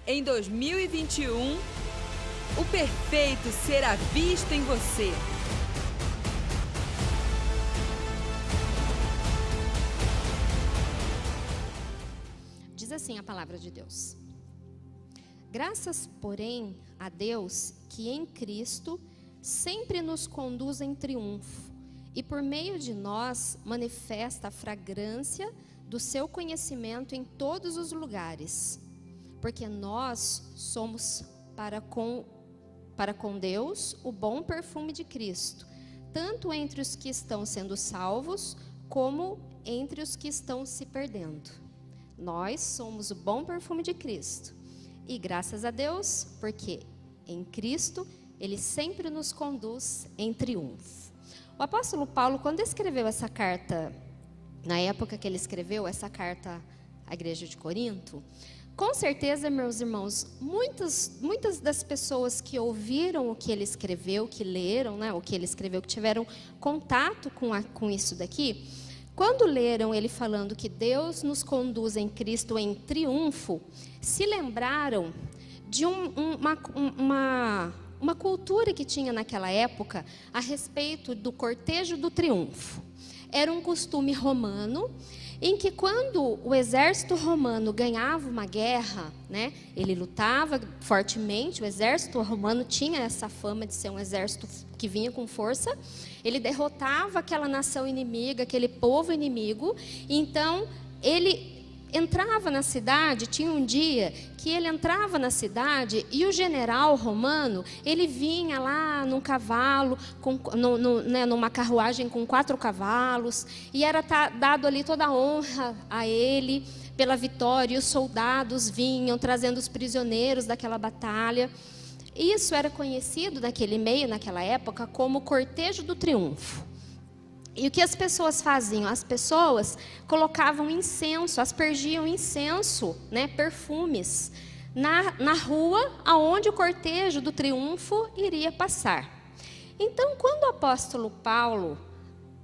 Em 2021, o perfeito será visto em você. Diz assim a palavra de Deus: graças, porém, a Deus que em Cristo sempre nos conduz em triunfo e por meio de nós manifesta a fragrância do seu conhecimento em todos os lugares, porque nós somos para com Deus o bom perfume de Cristo, tanto entre os que estão sendo salvos como entre os que estão se perdendo. Nós somos o bom perfume de Cristo. E graças a Deus, porque em Cristo Ele sempre nos conduz em triunfo. O apóstolo Paulo, quando escreveu essa carta, na época que ele escreveu essa carta à igreja de Corinto, com certeza, meus irmãos, muitas das pessoas que ouviram o que ele escreveu, que leram, né, o que ele escreveu, que tiveram contato com isso daqui, quando leram ele falando que Deus nos conduz em Cristo em triunfo, se lembraram de uma cultura que tinha naquela época a respeito do cortejo do triunfo. Era um costume romano em que quando o exército romano ganhava uma guerra, né, ele lutava fortemente, o exército romano tinha essa fama de ser um exército que vinha com força, ele derrotava aquela nação inimiga, aquele povo inimigo, então ele entrava na cidade, tinha um dia que ele entrava na cidade e o general romano, ele vinha lá num cavalo, numa carruagem com 4 cavalos, e era dado ali toda a honra a ele pela vitória, e os soldados vinham trazendo os prisioneiros daquela batalha. Isso era conhecido naquele meio, naquela época, como cortejo do triunfo. E o que as pessoas faziam? As pessoas colocavam incenso, aspergiam incenso, né, perfumes, na rua aonde o cortejo do triunfo iria passar. Então, quando o apóstolo Paulo,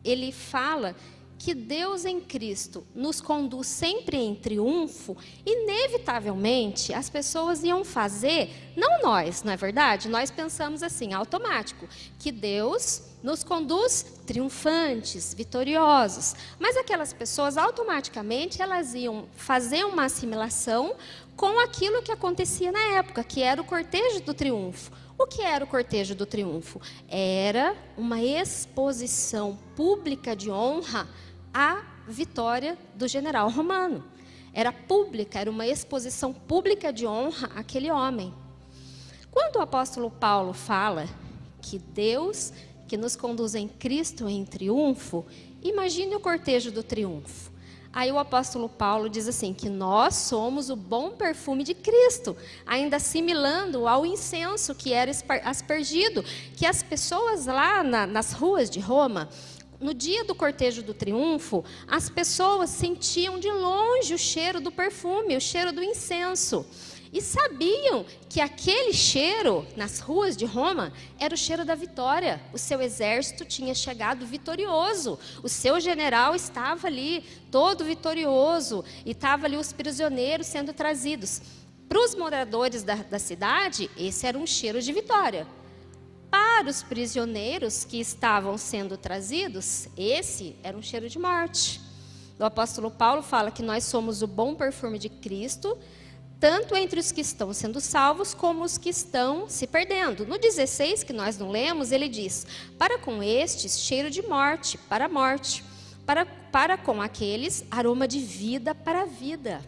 ele fala que Deus em Cristo nos conduz sempre em triunfo, inevitavelmente as pessoas iam fazer, não nós, não é verdade? Nós pensamos assim, automático, que Deus nos conduz triunfantes, vitoriosos. Mas aquelas pessoas, automaticamente, elas iam fazer uma assimilação com aquilo que acontecia na época, que era o cortejo do triunfo. O que era o cortejo do triunfo? Era uma exposição pública de honra à vitória do general romano. Era pública, era uma exposição pública de honra àquele homem. Quando o apóstolo Paulo fala que Deus que nos conduz em Cristo em triunfo, imagine o cortejo do triunfo. Aí o apóstolo Paulo diz assim, que nós somos o bom perfume de Cristo, ainda assimilando ao incenso que era aspergido, que as pessoas lá nas ruas de Roma, no dia do cortejo do triunfo, as pessoas sentiam de longe o cheiro do perfume, o cheiro do incenso. E sabiam que aquele cheiro nas ruas de Roma era o cheiro da vitória. O seu exército tinha chegado vitorioso. O seu general estava ali todo vitorioso. E estava ali os prisioneiros sendo trazidos. Para os moradores da cidade, esse era um cheiro de vitória. Para os prisioneiros que estavam sendo trazidos, esse era um cheiro de morte. O apóstolo Paulo fala que nós somos o bom perfume de Cristo, tanto entre os que estão sendo salvos, como os que estão se perdendo. No 16, que nós não lemos, ele diz, para com estes, cheiro de morte, para a morte, para com aqueles, aroma de vida para a vida.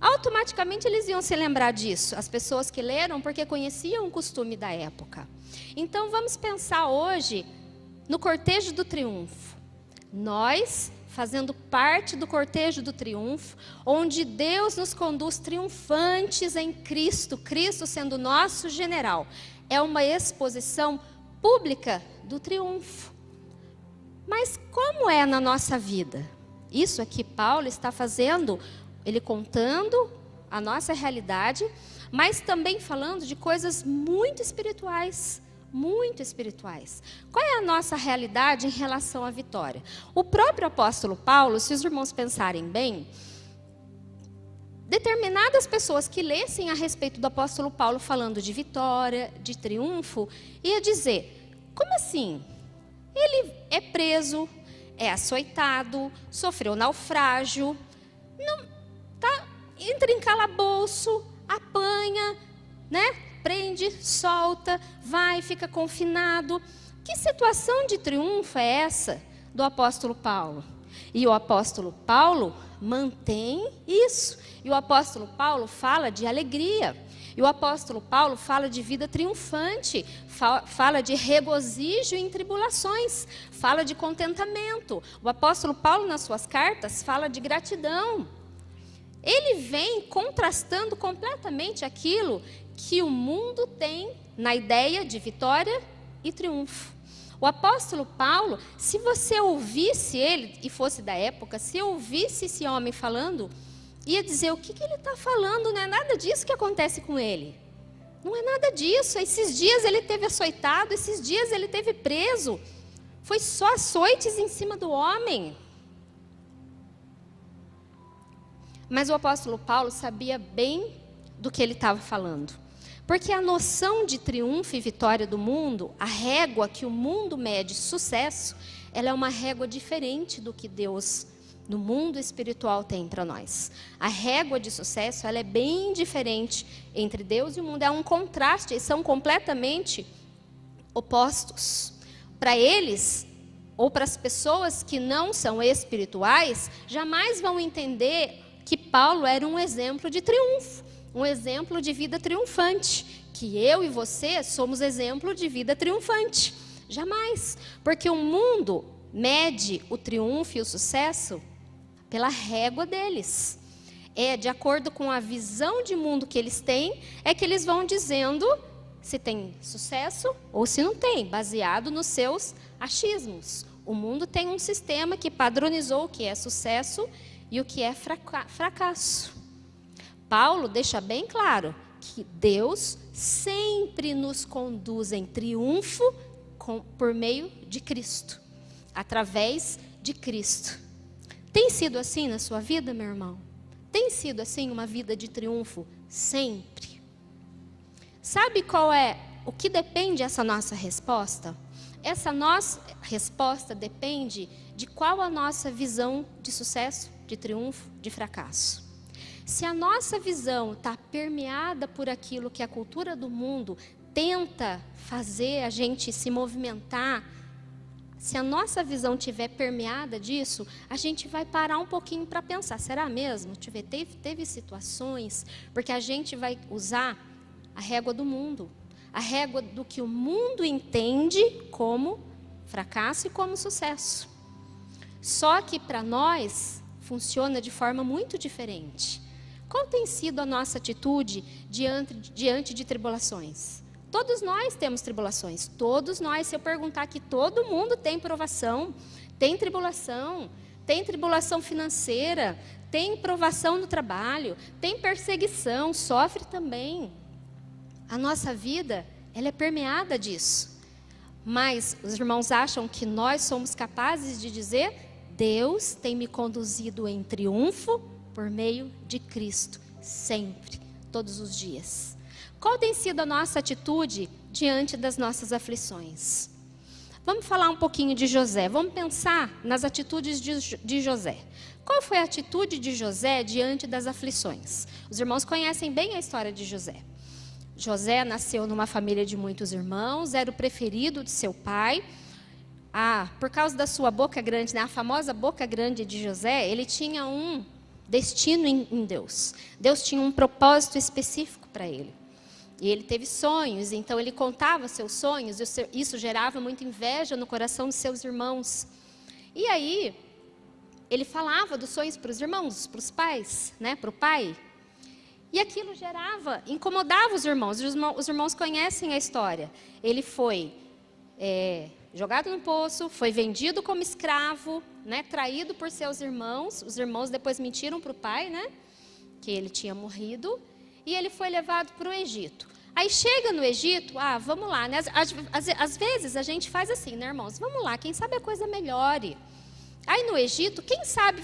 Automaticamente eles iam se lembrar disso, as pessoas que leram, porque conheciam o costume da época. Então vamos pensar hoje no cortejo do triunfo. Nós fazendo parte do cortejo do triunfo, onde Deus nos conduz triunfantes em Cristo, Cristo sendo nosso general. É uma exposição pública do triunfo. Mas como é na nossa vida? Isso aqui Paulo está fazendo, ele contando a nossa realidade, mas também falando de coisas muito espirituais. Muito espirituais. Qual é a nossa realidade em relação à vitória? O próprio apóstolo Paulo, se os irmãos pensarem bem, determinadas pessoas que lessem a respeito do apóstolo Paulo falando de vitória, de triunfo, ia dizer, como assim? Ele é preso, é açoitado, sofreu naufrágio, entra em calabouço, apanha, né? Prende, solta, vai, fica confinado. Que situação de triunfo é essa do apóstolo Paulo? E o apóstolo Paulo mantém isso. E o apóstolo Paulo fala de alegria. E o apóstolo Paulo fala de vida triunfante, fala de regozijo em tribulações, fala de contentamento. O apóstolo Paulo, nas suas cartas, fala de gratidão. Ele vem contrastando completamente aquilo que o mundo tem na ideia de vitória e triunfo. O apóstolo Paulo, se você ouvisse ele, e fosse da época, se ouvisse esse homem falando, ia dizer, o que ele está falando? Não é nada disso que acontece com ele. Não é nada disso. Esses dias ele teve açoitado, esses dias ele teve preso. Foi só açoites em cima do homem. Mas o apóstolo Paulo sabia bem do que ele estava falando. Porque a noção de triunfo e vitória do mundo, a régua que o mundo mede sucesso, ela é uma régua diferente do que Deus, no mundo espiritual, tem para nós. A régua de sucesso, ela é bem diferente entre Deus e o mundo. É um contraste, eles são completamente opostos. Para eles, ou para as pessoas que não são espirituais, jamais vão entender que Paulo era um exemplo de triunfo. Um exemplo de vida triunfante, que eu e você somos exemplo de vida triunfante. Jamais, porque o mundo mede o triunfo e o sucesso pela régua deles. É de acordo com a visão de mundo que eles têm, é que eles vão dizendo se tem sucesso ou se não tem, baseado nos seus achismos. O mundo tem um sistema que padronizou o que é sucesso e o que é fracasso. Paulo deixa bem claro que Deus sempre nos conduz em triunfo por meio de Cristo, através de Cristo. Tem sido assim na sua vida, meu irmão? Tem sido assim uma vida de triunfo sempre? Sabe qual é o que depende essa nossa resposta? Essa nossa resposta depende de qual a nossa visão de sucesso, de triunfo, de fracasso. Se a nossa visão está permeada por aquilo que a cultura do mundo tenta fazer a gente se movimentar, se a nossa visão estiver permeada disso, a gente vai parar um pouquinho para pensar, será mesmo? Teve situações, porque a gente vai usar a régua do mundo, a régua do que o mundo entende como fracasso e como sucesso. Só que para nós funciona de forma muito diferente. Qual tem sido a nossa atitude diante de tribulações? Todos nós temos tribulações. Todos nós, se eu perguntar aqui, todo mundo tem provação, tem tribulação financeira, tem provação no trabalho, tem perseguição, sofre também. A nossa vida, ela é permeada disso. Mas os irmãos acham que nós somos capazes de dizer, Deus tem me conduzido em triunfo por meio de Cristo, sempre, todos os dias. Qual tem sido a nossa atitude diante das nossas aflições? Vamos falar um pouquinho de José, vamos pensar nas atitudes de José. Qual foi a atitude de José diante das aflições? Os irmãos conhecem bem a história de José. José nasceu numa família de muitos irmãos, era o preferido de seu pai. Por causa da sua boca grande, né, a famosa boca grande de José, ele tinha um destino em Deus. Deus tinha um propósito específico para ele. E ele teve sonhos, então ele contava seus sonhos, e isso gerava muita inveja no coração dos seus irmãos. E aí, ele falava dos sonhos para os irmãos, para os pais, né, para o pai. E aquilo incomodava os irmãos. Os irmãos conhecem a história. Ele foi jogado no poço, foi vendido como escravo, né, traído por seus irmãos. Os irmãos depois mentiram para o pai, né, que ele tinha morrido. E ele foi levado para o Egito. Aí chega no Egito, vamos lá, né? Às vezes a gente faz assim, né, irmãos? Vamos lá, quem sabe a coisa melhore. Aí no Egito, quem sabe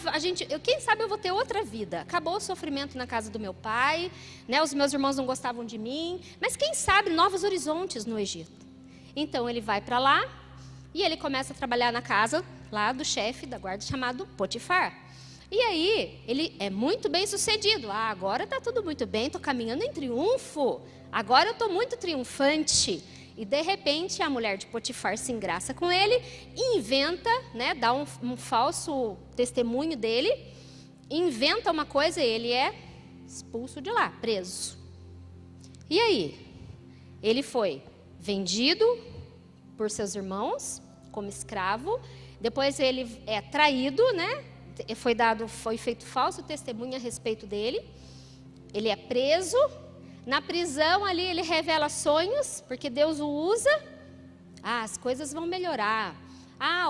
eu vou ter outra vida. Acabou o sofrimento na casa do meu pai, né? Os meus irmãos não gostavam de mim, mas quem sabe novos horizontes no Egito. Então ele vai para lá e ele começa a trabalhar na casa lá do chefe da guarda chamado Potifar. E aí ele é muito bem sucedido. Agora está tudo muito bem, estou caminhando em triunfo. Agora eu estou muito triunfante. E de repente a mulher de Potifar se engraça com ele, inventa, né, dá um falso testemunho dele, inventa uma coisa e ele é expulso de lá, preso. E aí? Ele foi vendido por seus irmãos como escravo, depois ele é traído, né? Foi feito falso testemunho a respeito dele, ele é preso. Na prisão ali ele revela sonhos, porque Deus o usa. As coisas vão melhorar.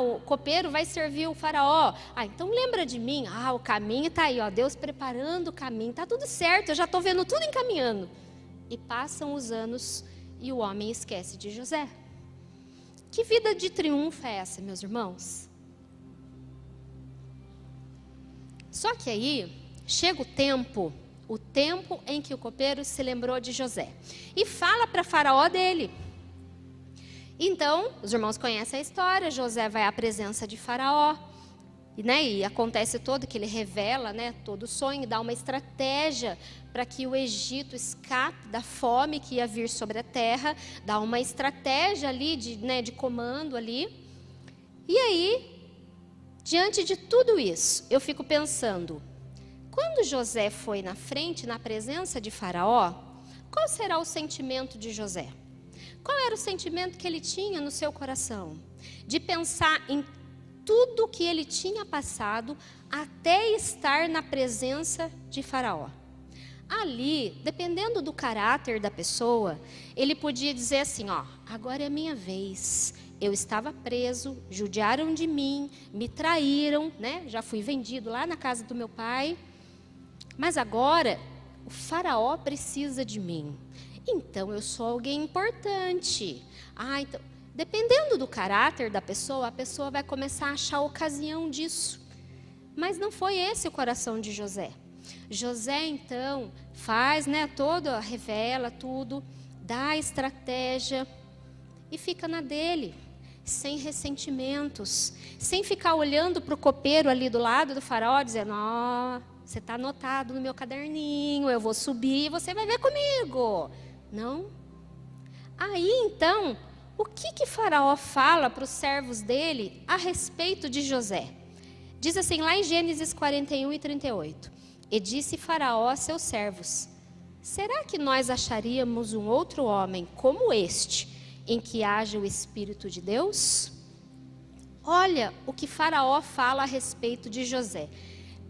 O copeiro vai servir o faraó. Então lembra de mim. O caminho está aí, Deus preparando o caminho. Está tudo certo, eu já estou vendo tudo encaminhando. E passam os anos e o homem esquece de José. Que vida de triunfo é essa, meus irmãos? Só que aí chega o tempo em que o copeiro se lembrou de José e fala para Faraó dele. Então, os irmãos conhecem a história. José vai à presença de Faraó, e acontece todo que ele revela, né, todo o sonho, dá uma estratégia para que o Egito escape da fome que ia vir sobre a terra, dá uma estratégia ali de comando ali. E aí, diante de tudo isso, eu fico pensando, quando José foi na frente, na presença de Faraó, qual será o sentimento de José? Qual era o sentimento que ele tinha no seu coração? De pensar em tudo que ele tinha passado até estar na presença de Faraó. Ali, dependendo do caráter da pessoa, ele podia dizer assim, agora é a minha vez. Eu estava preso, judiaram de mim, me traíram, né? Já fui vendido lá na casa do meu pai. Mas agora, o faraó precisa de mim. Então, eu sou alguém importante. Então, dependendo do caráter da pessoa, a pessoa vai começar a achar ocasião disso. Mas não foi esse o coração de José. José, então, faz, revela tudo, dá a estratégia e fica na dele, sem ressentimentos, sem ficar olhando para o copeiro ali do lado do faraó, dizendo, você está anotado no meu caderninho, eu vou subir e você vai ver comigo. Não. Aí, então, o que Faraó fala para os servos dele a respeito de José? Diz assim, lá em Gênesis 41 e 38. E disse Faraó a seus servos, será que nós acharíamos um outro homem como este, em que haja o Espírito de Deus? Olha o que Faraó fala a respeito de José.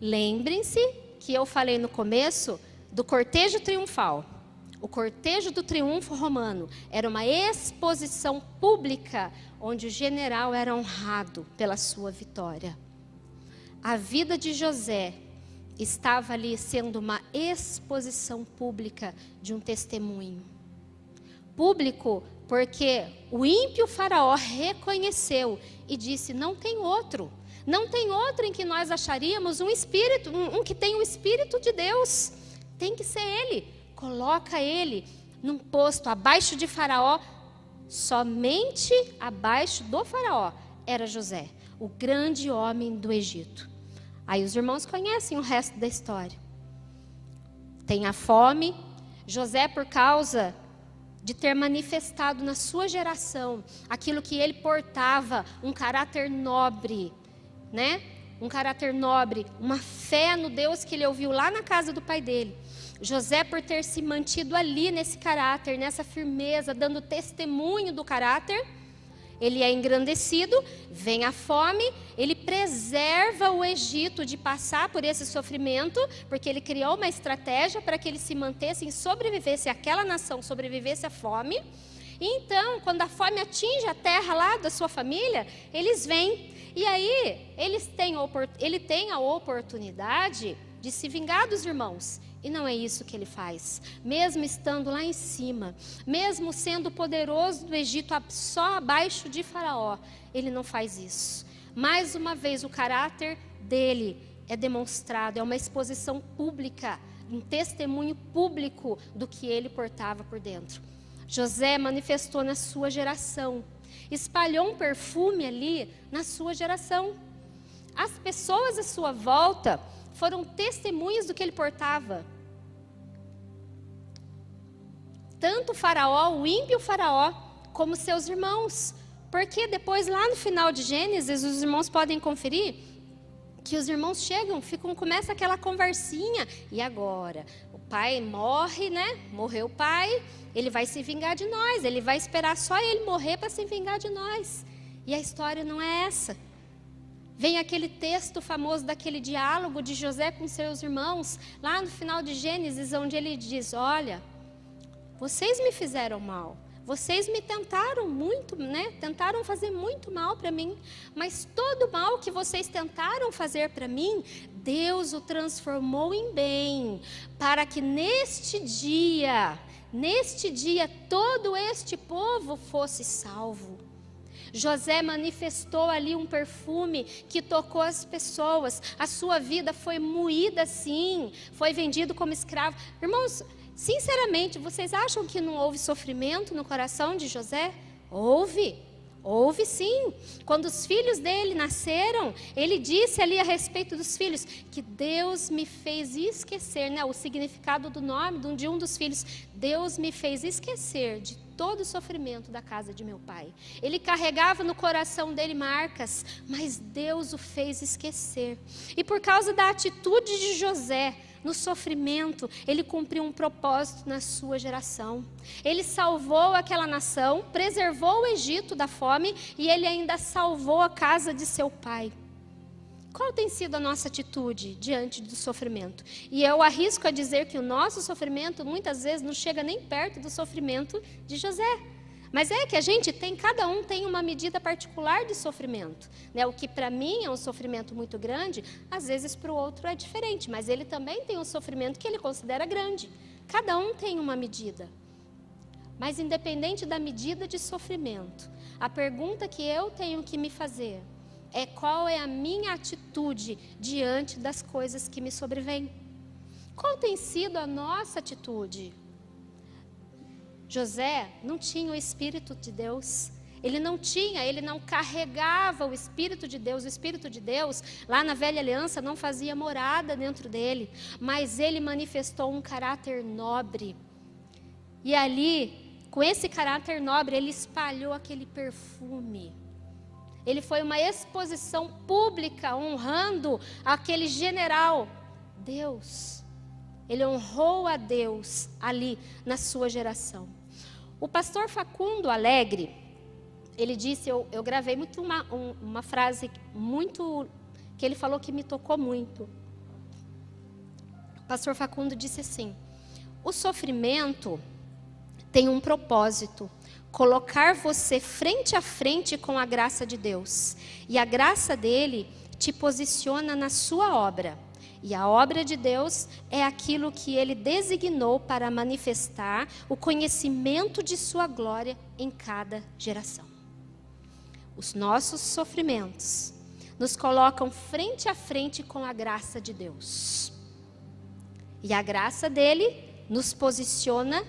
Lembrem-se que eu falei no começo do cortejo triunfal. O cortejo do triunfo romano era uma exposição pública onde o general era honrado pela sua vitória. A vida de José estava ali sendo uma exposição pública de um testemunho. Público porque o ímpio faraó reconheceu e disse, não tem outro em que nós acharíamos um espírito, um que tem o Espírito de Deus, tem que ser ele, coloca ele num posto abaixo de Faraó, somente abaixo do Faraó era José, o grande homem do Egito. Aí os irmãos conhecem o resto da história. Tem a fome, José, por causa de ter manifestado na sua geração aquilo que ele portava, um caráter nobre, né? Um caráter nobre, uma fé no Deus que ele ouviu lá na casa do pai dele. José, por ter se mantido ali nesse caráter, nessa firmeza, dando testemunho do caráter, ele é engrandecido, vem a fome, ele preserva o Egito de passar por esse sofrimento, porque ele criou uma estratégia para que eles se mantessem, sobrevivesse aquela nação, sobrevivesse à fome. E então, quando a fome atinge a terra lá da sua família, eles vêm. E aí, ele tem a oportunidade de se vingar dos irmãos. E não é isso que ele faz. Mesmo estando lá em cima, mesmo sendo poderoso do Egito, só abaixo de Faraó, ele não faz isso. Mais uma vez, o caráter dele é demonstrado, é uma exposição pública, um testemunho público do que ele portava por dentro. José manifestou na sua geração, espalhou um perfume ali na sua geração. As pessoas à sua volta foram testemunhas do que ele portava. Tanto o faraó, o ímpio faraó, como seus irmãos. Porque depois, lá no final de Gênesis, os irmãos podem conferir que os irmãos chegam, começa aquela conversinha. E agora? O pai morre, né? Morreu o pai, ele vai se vingar de nós. Ele vai esperar só ele morrer para se vingar de nós. E a história não é essa. Vem aquele texto famoso daquele diálogo de José com seus irmãos, lá no final de Gênesis, onde ele diz: olha, vocês me fizeram mal, vocês me tentaram muito, né? Tentaram fazer muito mal para mim, mas todo o mal que vocês tentaram fazer para mim, Deus o transformou em bem, para que neste dia, todo este povo fosse salvo. José manifestou ali um perfume que tocou as pessoas. A sua vida foi moída sim, foi vendido como escravo. Irmãos, sinceramente, vocês acham que não houve sofrimento no coração de José? Houve sim. Quando os filhos dele nasceram, ele disse ali a respeito dos filhos, que Deus me fez esquecer, né? O significado do nome de um dos filhos, Deus me fez esquecer de todo o sofrimento da casa de meu pai. Ele carregava no coração dele marcas, mas Deus o fez esquecer. E por causa da atitude de José no sofrimento, ele cumpriu um propósito na sua geração. Ele salvou aquela nação, preservou o Egito da fome e ele ainda salvou a casa de seu pai. Qual tem sido a nossa atitude diante do sofrimento? E eu arrisco a dizer que o nosso sofrimento muitas vezes não chega nem perto do sofrimento de José. Mas é que a gente tem, cada um tem uma medida particular de sofrimento, né? O que para mim é um sofrimento muito grande, às vezes para o outro é diferente, mas ele também tem um sofrimento que ele considera grande. Cada um tem uma medida. Mas independente da medida de sofrimento, a pergunta que eu tenho que me fazer é: qual é a minha atitude diante das coisas que me sobrevêm? Qual tem sido a nossa atitude? José não tinha o Espírito de Deus. Ele não carregava o Espírito de Deus. O Espírito de Deus, lá na Velha Aliança, não fazia morada dentro dele. Mas ele manifestou um caráter nobre. E ali, com esse caráter nobre, ele espalhou aquele perfume. Ele foi uma exposição pública, honrando aquele general, Deus. Ele honrou a Deus ali na sua geração. O pastor Facundo Alegre, ele disse, eu gravei muito uma frase muito, que ele falou que me tocou muito. O pastor Facundo disse assim: o sofrimento tem um propósito, colocar você frente a frente com a graça de Deus. E a graça dele te posiciona na sua obra. E a obra de Deus é aquilo que ele designou para manifestar o conhecimento de sua glória em cada geração. Os nossos sofrimentos nos colocam frente a frente com a graça de Deus. E a graça dele nos posiciona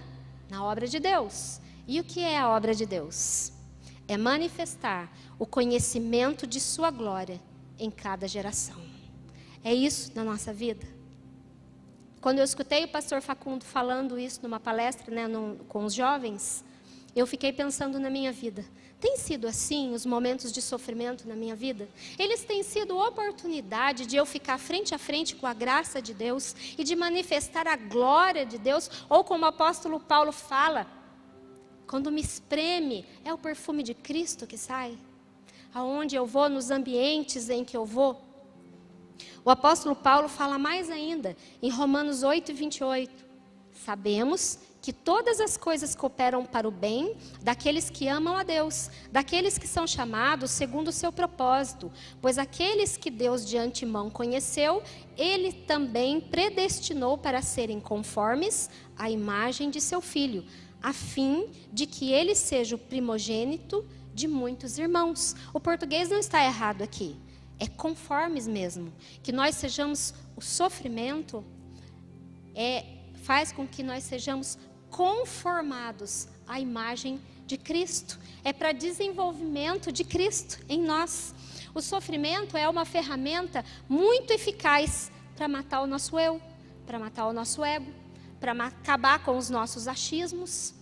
na obra de Deus. E o que é a obra de Deus? É manifestar o conhecimento de sua glória em cada geração. É isso na nossa vida. Quando eu escutei o pastor Facundo falando isso numa palestra, né, com os jovens, eu fiquei pensando na minha vida. Tem sido assim os momentos de sofrimento na minha vida? Eles têm sido oportunidade de eu ficar frente a frente com a graça de Deus e de manifestar a glória de Deus, ou como o apóstolo Paulo fala, quando me espreme, é o perfume de Cristo que sai. Aonde eu vou, nos ambientes em que eu vou. O apóstolo Paulo fala mais ainda, em Romanos 8:28. Sabemos que todas as coisas cooperam para o bem daqueles que amam a Deus, daqueles que são chamados segundo o seu propósito. Pois aqueles que Deus de antemão conheceu, Ele também predestinou para serem conformes à imagem de seu Filho, a fim de que ele seja o primogênito de muitos irmãos. O português não está errado aqui. é conformes mesmo. Que nós sejamos, o sofrimento faz com que nós sejamos conformados à imagem de Cristo. É para desenvolvimento de Cristo em nós. O sofrimento é uma ferramenta muito eficaz para matar o nosso eu, para matar o nosso ego, para acabar com os nossos achismos.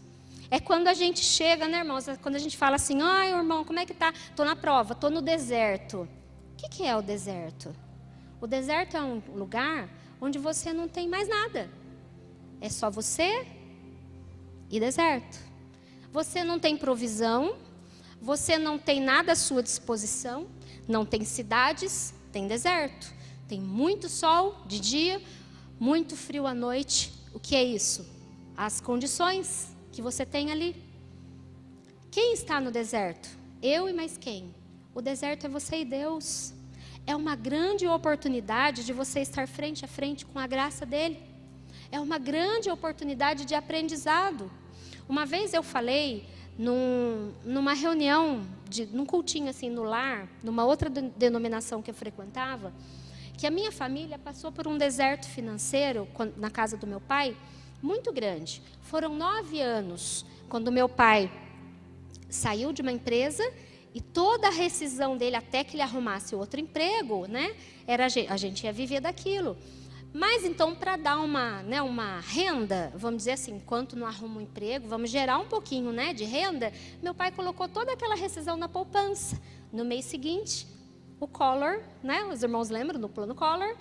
É quando a gente chega, né, irmãos? Quando a gente fala assim, ai, irmão, como é que tá? Estou na prova, estou no deserto. O que é o deserto? O deserto é um lugar onde você não tem mais nada. É só você e deserto. Você não tem provisão, você não tem nada à sua disposição, não tem cidades, tem deserto. Tem muito sol de dia, muito frio à noite. O que é isso? As condições que você tem ali. Quem está no deserto? Eu e mais quem? O deserto é você e Deus. É uma grande oportunidade de você estar frente a frente com a graça dele. É uma grande oportunidade de aprendizado. Uma vez eu falei numa reunião, num cultinho assim no lar, numa outra denominação que eu frequentava, que a minha família passou por um deserto financeiro na casa do meu pai, muito grande. Foram 9 anos, quando meu pai saiu de uma empresa e toda a rescisão dele, até que ele arrumasse outro emprego, né, a gente ia viver daquilo. Mas então, para dar uma renda, vamos dizer assim, enquanto não arruma um emprego, vamos gerar um pouquinho, né, de renda, meu pai colocou toda aquela rescisão na poupança. No mês seguinte, o Collor, né, os irmãos lembram do plano Collor,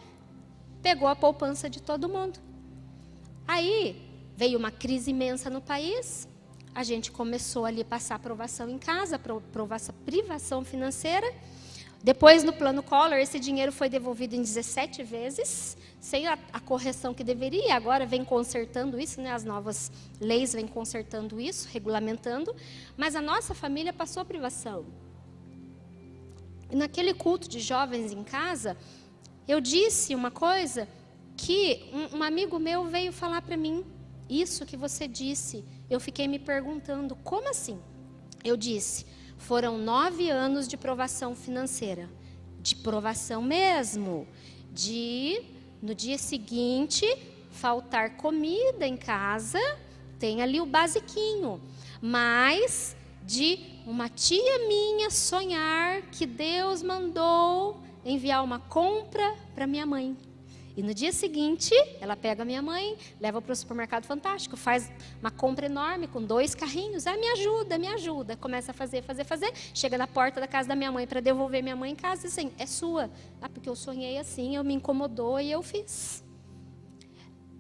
pegou a poupança de todo mundo. Aí veio uma crise imensa no país, a gente começou ali a passar aprovação em casa, privação financeira. Depois, no plano Collor, esse dinheiro foi devolvido em 17 vezes, sem a correção que deveria. Agora vem consertando isso, né? As novas leis vêm consertando isso, regulamentando. Mas a nossa família passou privação. E naquele culto de jovens em casa, eu disse uma coisa que um amigo meu veio falar para mim. Isso que você disse, eu fiquei me perguntando, como assim? Eu disse, foram 9 anos de provação financeira, de provação mesmo, de no dia seguinte faltar comida em casa, tem ali o basiquinho, mas de uma tia minha sonhar que Deus mandou enviar uma compra para minha mãe. E no dia seguinte, ela pega a minha mãe, leva para o supermercado Fantástico, faz uma compra enorme com 2 carrinhos. Ah, me ajuda. Começa a fazer. Chega na porta da casa da minha mãe para devolver minha mãe em casa e assim, é sua. Ah, porque eu sonhei assim, eu me incomodou e eu fiz.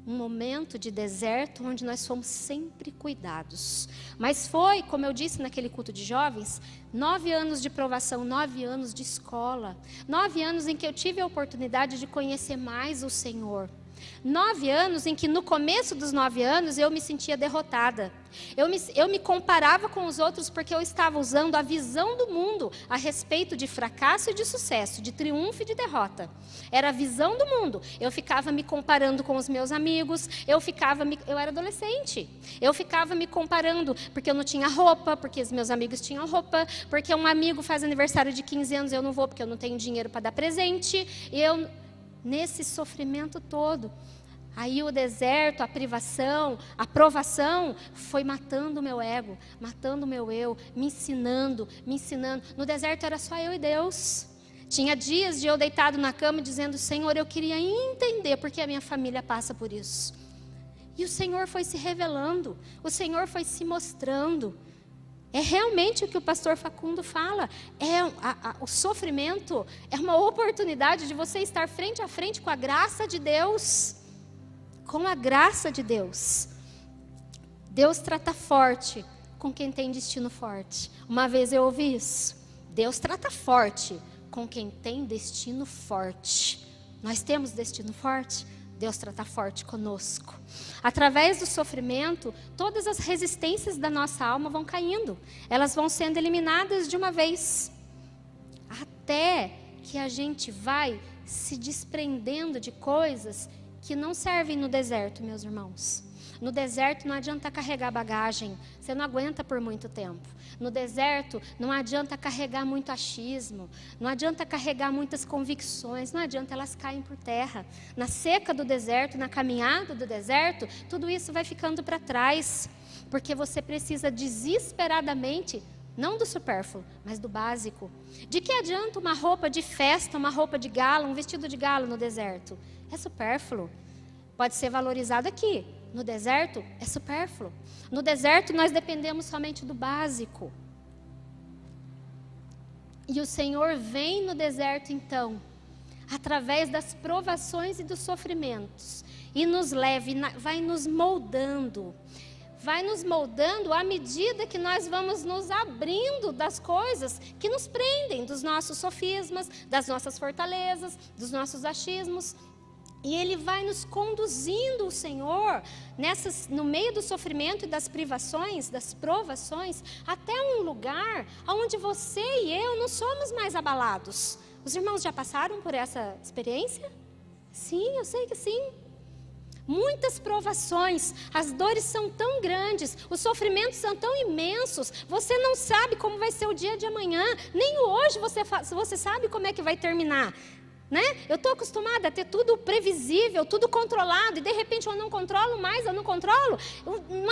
Um momento de deserto onde nós fomos sempre cuidados. Mas foi, como eu disse naquele culto de jovens, 9 anos de provação, 9 anos de escola. 9 anos em que eu tive a oportunidade de conhecer mais o Senhor. 9 anos em que no começo dos 9 anos eu me sentia derrotada. Eu me comparava com os outros porque eu estava usando a visão do mundo a respeito de fracasso e de sucesso, de triunfo e de derrota. Era a visão do mundo. Eu ficava me comparando com os meus amigos, eu era adolescente. Eu ficava me comparando porque eu não tinha roupa, porque os meus amigos tinham roupa, porque um amigo faz aniversário de 15 anos, eu não vou porque eu não tenho dinheiro para dar presente. Nesse sofrimento todo, aí o deserto, a privação, a provação foi matando o meu ego, matando o meu eu, me ensinando. No deserto era só eu e Deus. Tinha dias de eu deitado na cama dizendo, Senhor, eu queria entender porque a minha família passa por isso. E o Senhor foi se revelando, o Senhor foi se mostrando. É realmente o que o pastor Facundo fala. O sofrimento é uma oportunidade de você estar frente a frente com a graça de Deus. Com a graça de Deus. Deus trata forte com quem tem destino forte. Uma vez eu ouvi isso. Deus trata forte com quem tem destino forte. Nós temos destino forte? Deus trata forte conosco. Através do sofrimento, todas as resistências da nossa alma vão caindo. Elas vão sendo eliminadas de uma vez. Até que a gente vai se desprendendo de coisas que não servem no deserto, meus irmãos. No deserto não adianta carregar bagagem. Você não aguenta por muito tempo. No deserto, não adianta carregar muito achismo, não adianta carregar muitas convicções, não adianta, elas caem por terra. Na seca do deserto, na caminhada do deserto, tudo isso vai ficando para trás, porque você precisa desesperadamente, não do supérfluo, mas do básico. De que adianta uma roupa de festa, uma roupa de gala, um vestido de gala no deserto? É supérfluo. Pode ser valorizado aqui. No deserto, é supérfluo. No deserto, nós dependemos somente do básico. E o Senhor vem no deserto, então, através das provações e dos sofrimentos, e nos leva, vai nos moldando. Vai nos moldando à medida que nós vamos nos abrindo das coisas que nos prendem, dos nossos sofismas, das nossas fortalezas, dos nossos achismos. E Ele vai nos conduzindo, o Senhor, no meio do sofrimento e das privações, das provações, até um lugar onde você e eu não somos mais abalados. Os irmãos já passaram por essa experiência? Sim, eu sei que sim. Muitas provações, as dores são tão grandes, os sofrimentos são tão imensos, você não sabe como vai ser o dia de amanhã, nem hoje você sabe como é que vai terminar. Né? Eu estou acostumada a ter tudo previsível, tudo controlado, e de repente eu não controlo mais, não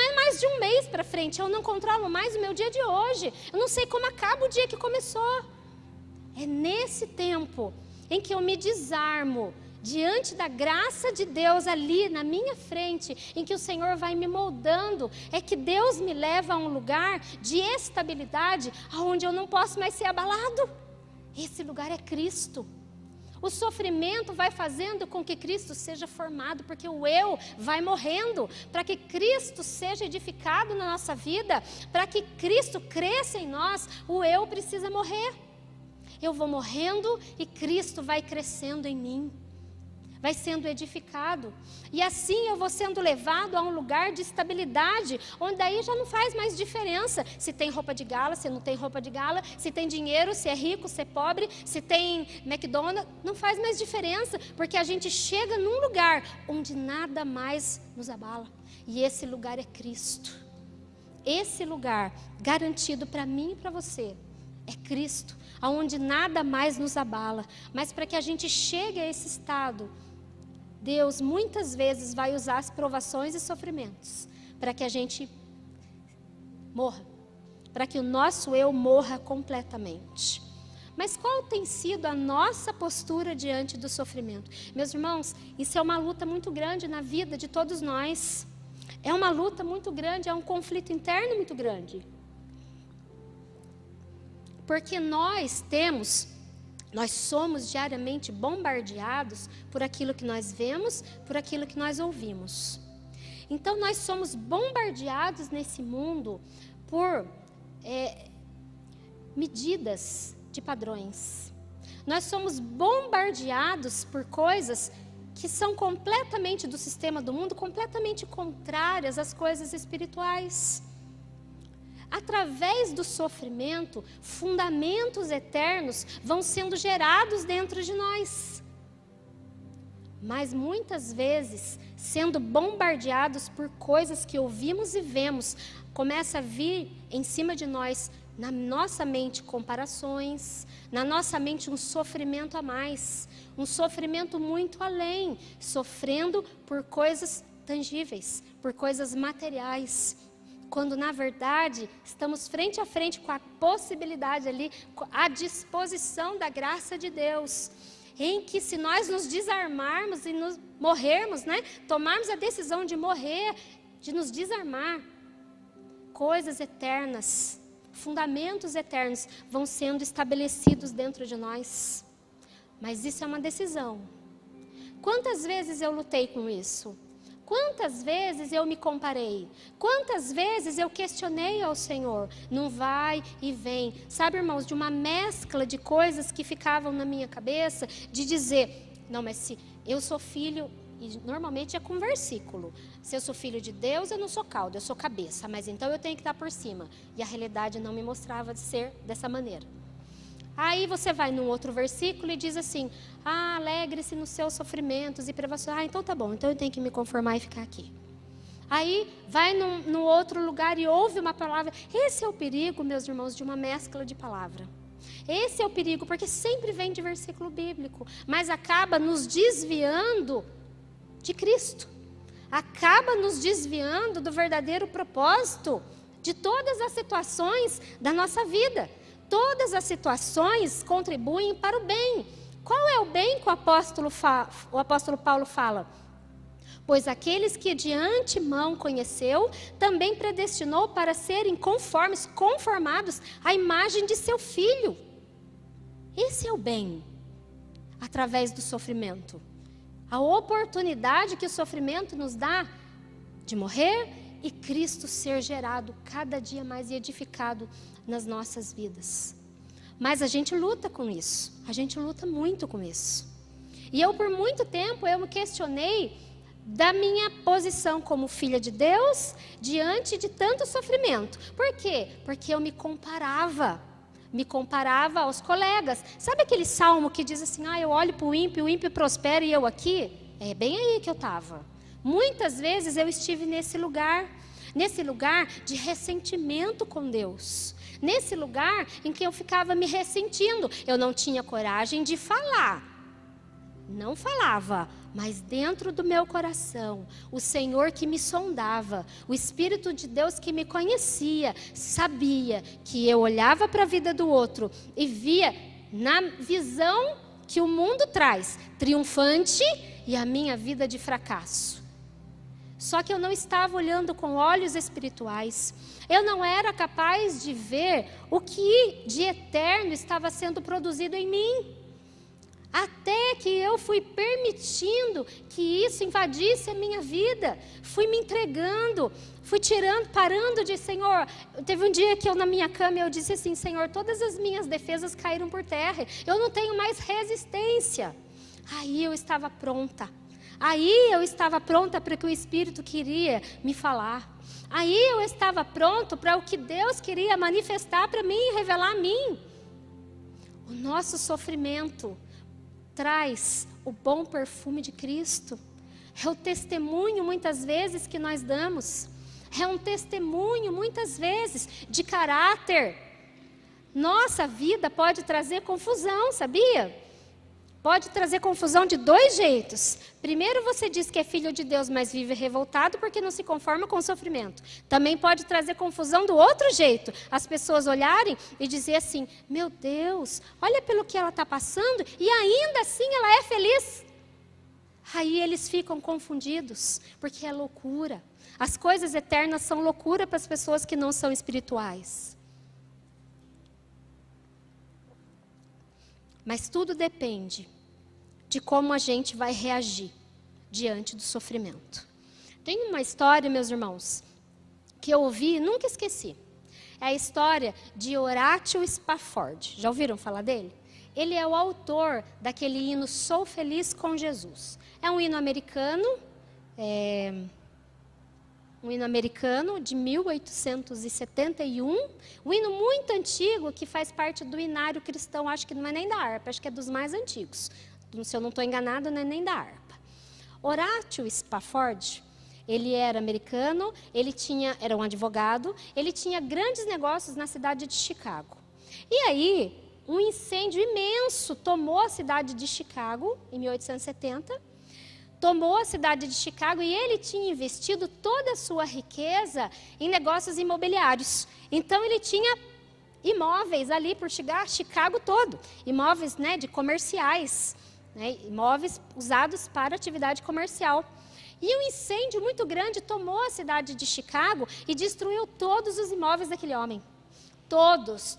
é mais de um mês para frente, eu não controlo mais o meu dia de hoje, eu não sei como acaba o dia que começou. É nesse tempo em que eu me desarmo, diante da graça de Deus ali na minha frente, em que o Senhor vai me moldando, é que Deus me leva a um lugar de estabilidade, onde eu não posso mais ser abalado. Esse lugar é Cristo. O sofrimento vai fazendo com que Cristo seja formado, porque o eu vai morrendo, para que Cristo seja edificado na nossa vida, para que Cristo cresça em nós, o eu precisa morrer. Eu vou morrendo e Cristo vai crescendo em mim, vai sendo edificado, e assim eu vou sendo levado a um lugar de estabilidade, onde aí já não faz mais diferença se tem roupa de gala, se não tem roupa de gala, se tem dinheiro, se é rico, se é pobre, se tem McDonald's, não faz mais diferença, porque a gente chega num lugar onde nada mais nos abala, e esse lugar é Cristo. Esse lugar garantido para mim e para você é Cristo, aonde nada mais nos abala. Mas para que a gente chegue a esse estado, Deus muitas vezes vai usar as provações e sofrimentos para que a gente morra, para que o nosso eu morra completamente. Mas qual tem sido a nossa postura diante do sofrimento? Meus irmãos, isso é uma luta muito grande na vida de todos nós. É uma luta muito grande, é um conflito interno muito grande. Porque nós somos diariamente bombardeados por aquilo que nós vemos, por aquilo que nós ouvimos. Então nós somos bombardeados nesse mundo por medidas de padrões. Nós somos bombardeados por coisas que são completamente do sistema do mundo, completamente contrárias às coisas espirituais. Através do sofrimento, fundamentos eternos vão sendo gerados dentro de nós. Mas muitas vezes, sendo bombardeados por coisas que ouvimos e vemos, começa a vir em cima de nós, na nossa mente, comparações, na nossa mente um sofrimento a mais, um sofrimento muito além, sofrendo por coisas tangíveis, por coisas materiais. Quando na verdade estamos frente a frente com a possibilidade ali, à disposição da graça de Deus, em que se nós nos desarmarmos e nos morrermos, tomarmos a decisão de morrer, de nos desarmar, coisas eternas, fundamentos eternos vão sendo estabelecidos dentro de nós. Mas isso é uma decisão. Quantas vezes eu lutei com isso? Quantas vezes eu me comparei? Quantas vezes eu questionei ao Senhor? Não vai e vem. Sabe, irmãos, de uma mescla de coisas que ficavam na minha cabeça, de dizer, não, mas se eu sou filho, e normalmente é com versículo, se eu sou filho de Deus, eu não sou cauda, eu sou cabeça, mas então eu tenho que estar por cima. E a realidade não me mostrava de ser dessa maneira. Aí você vai num outro versículo e diz assim, alegre-se nos seus sofrimentos e privações. Então tá bom, então eu tenho que me conformar e ficar aqui. Aí vai no outro lugar e ouve uma palavra. Esse é o perigo, meus irmãos, de uma mescla de palavra. Esse é o perigo, porque sempre vem de versículo bíblico, mas acaba nos desviando de Cristo. Acaba nos desviando do verdadeiro propósito de todas as situações da nossa vida. Todas as situações contribuem para o bem. Qual é o bem que o apóstolo Paulo fala? Pois aqueles que de antemão conheceu, também predestinou para serem conformados à imagem de seu Filho. Esse é o bem, através do sofrimento. A oportunidade que o sofrimento nos dá de morrer e Cristo ser gerado cada dia mais e edificado nas nossas vidas. Mas a gente luta com isso, a gente luta muito com isso. E eu, por muito tempo, eu me questionei da minha posição como filha de Deus diante de tanto sofrimento. Por quê? Porque eu me comparava aos colegas. Sabe aquele salmo que diz assim, eu olho para o ímpio prospera e eu aqui? É bem aí que eu estava. Muitas vezes eu estive nesse lugar de ressentimento com Deus. Nesse lugar em que eu ficava me ressentindo. Eu não tinha coragem de falar. Não falava, mas dentro do meu coração, o Senhor que me sondava, o Espírito de Deus que me conhecia, sabia que eu olhava para a vida do outro e via na visão que o mundo traz, triunfante, e a minha vida de fracasso. Só que eu não estava olhando com olhos espirituais. Eu não era capaz de ver o que de eterno estava sendo produzido em mim. Até que eu fui permitindo que isso invadisse a minha vida. Fui me entregando, fui parando de, Senhor. Teve um dia que eu na minha cama eu disse assim, Senhor, todas as minhas defesas caíram por terra. Eu não tenho mais resistência. Aí eu estava pronta. Aí eu estava pronta para o que o Espírito queria me falar. Aí eu estava pronto para o que Deus queria manifestar para mim e revelar a mim. O nosso sofrimento traz o bom perfume de Cristo. É o testemunho muitas vezes que nós damos. É um testemunho muitas vezes de caráter. Nossa vida pode trazer confusão, sabia? Pode trazer confusão de dois jeitos. Primeiro, você diz que é filho de Deus, mas vive revoltado porque não se conforma com o sofrimento. Também pode trazer confusão do outro jeito. As pessoas olharem e dizer assim, meu Deus, olha pelo que ela está passando e ainda assim ela é feliz. Aí eles ficam confundidos, porque é loucura. As coisas eternas são loucura para as pessoas que não são espirituais. Mas tudo depende de como a gente vai reagir diante do sofrimento. Tem uma história, meus irmãos, que eu ouvi e nunca esqueci. É a história de Horatio Spafford. Já ouviram falar dele? Ele é o autor daquele hino Sou Feliz com Jesus. É um hino americano, de 1871, um hino muito antigo que faz parte do inário cristão, acho que não é nem da harpa, acho que é dos mais antigos. Se eu não estou enganada, não é nem da harpa. Horatio Spafford, ele era americano, era um advogado, ele tinha grandes negócios na cidade de Chicago. E aí, um incêndio imenso tomou a cidade de Chicago, em 1870, tomou a cidade de Chicago e ele tinha investido toda a sua riqueza em negócios imobiliários. Então, ele tinha imóveis ali por Chicago todo, imóveis de comerciais, imóveis usados para atividade comercial. E um incêndio muito grande tomou a cidade de Chicago e destruiu todos os imóveis daquele homem. Todos.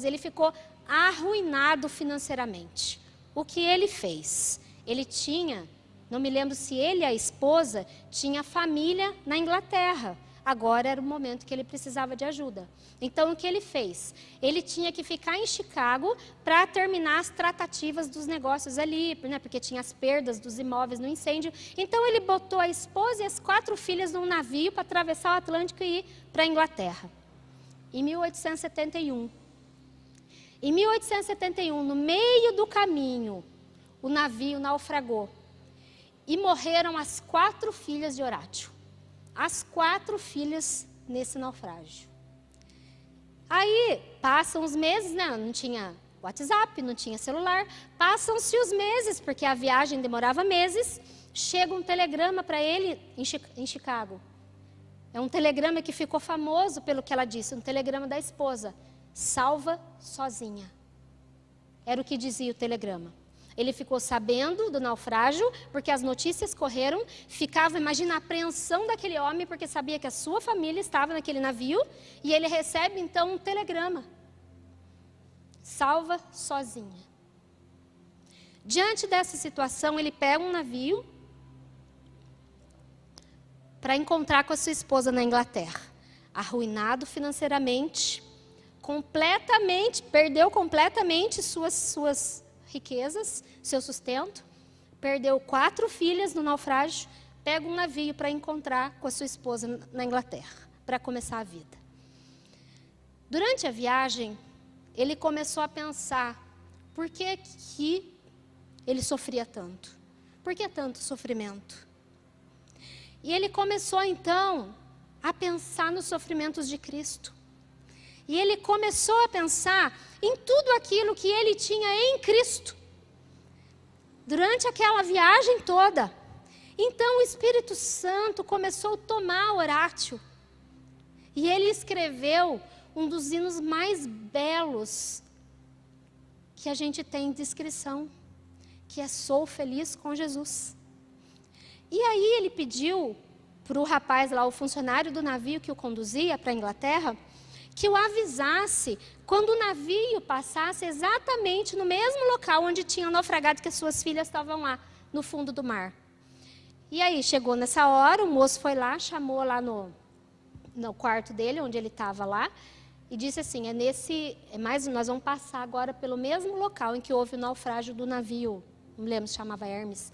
Ele ficou arruinado financeiramente. O que ele fez? Ele tinha... Não me lembro se ele e a esposa tinham família na Inglaterra. Agora era o momento que ele precisava de ajuda. Então, o que ele fez? Ele tinha que ficar em Chicago para terminar as tratativas dos negócios ali, porque tinha as perdas dos imóveis no incêndio. Então, ele botou a esposa e as 4 filhas num navio para atravessar o Atlântico e ir para a Inglaterra. Em 1871. Em 1871, no meio do caminho, o navio naufragou. E morreram as 4 filhas de Horatio. as 4 filhas nesse naufrágio. Aí, passam os meses, né? Não tinha WhatsApp, não tinha celular. Passam-se os meses, porque a viagem demorava meses. Chega um telegrama para ele em Chicago. É um telegrama que ficou famoso pelo que ela disse, um telegrama da esposa. Salva sozinha. Era o que dizia o telegrama. Ele ficou sabendo do naufrágio, porque as notícias correram, imagina a apreensão daquele homem, porque sabia que a sua família estava naquele navio, e ele recebe então um telegrama. Salva sozinha. Diante dessa situação, ele pega um navio para encontrar com a sua esposa na Inglaterra. Arruinado financeiramente, perdeu completamente suas riquezas, seu sustento, perdeu 4 filhas no naufrágio, pega um navio para encontrar com a sua esposa na Inglaterra, para começar a vida. Durante a viagem, ele começou a pensar, por que ele sofria tanto? Por que tanto sofrimento? E ele começou então a pensar nos sofrimentos de Cristo. E ele começou a pensar em tudo aquilo que ele tinha em Cristo. Durante aquela viagem toda. Então o Espírito Santo começou a tomar Horácio. E ele escreveu um dos hinos mais belos que a gente tem em descrição. Que é Sou Feliz com Jesus. E aí ele pediu para o rapaz lá, o funcionário do navio que o conduzia para a Inglaterra, que o avisasse quando o navio passasse exatamente no mesmo local onde tinha naufragado, que as suas filhas estavam lá, no fundo do mar. E aí, chegou nessa hora, o moço foi lá, chamou lá no quarto dele, onde ele estava lá, e disse assim, nós vamos passar agora pelo mesmo local em que houve o naufrágio do navio, não me lembro se chamava Hermes.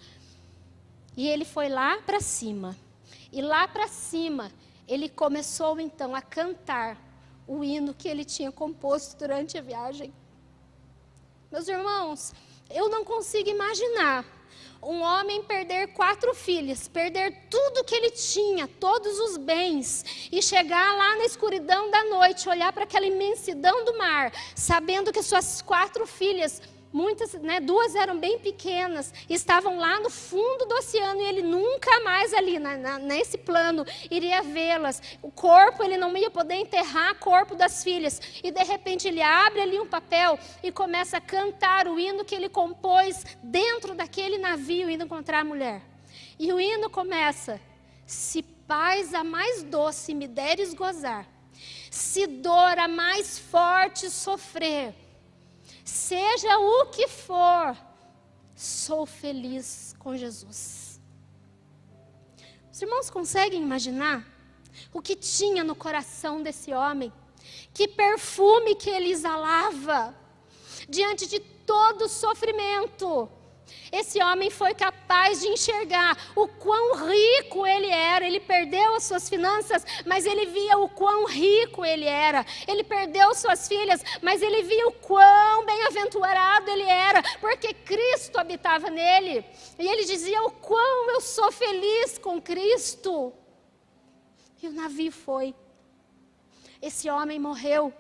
E ele foi lá para cima. E lá para cima, ele começou então a cantar o hino que ele tinha composto durante a viagem. Meus irmãos, eu não consigo imaginar um homem perder 4 filhas, perder tudo que ele tinha, todos os bens, e chegar lá na escuridão da noite, olhar para aquela imensidão do mar, sabendo que suas 4 filhas, muitas, 2 eram bem pequenas, estavam lá no fundo do oceano, e ele nunca mais ali, nesse plano, iria vê-las. O corpo, ele não ia poder enterrar o corpo das filhas. E de repente ele abre ali um papel e começa a cantar o hino que ele compôs dentro daquele navio, indo encontrar a mulher. E o hino começa: se paz a mais doce me deres gozar, se dor a mais forte sofrer, seja o que for, sou feliz com Jesus. Os irmãos conseguem imaginar o que tinha no coração desse homem? Que perfume que ele exalava diante de todo o sofrimento. Esse homem foi capaz de enxergar o quão rico ele era. Ele perdeu as suas finanças, mas ele via o quão rico ele era. Ele perdeu suas filhas, mas ele via o quão bem-aventurado ele era, porque Cristo habitava nele. E ele dizia o quão eu sou feliz com Cristo. E o navio foi. Esse homem morreu,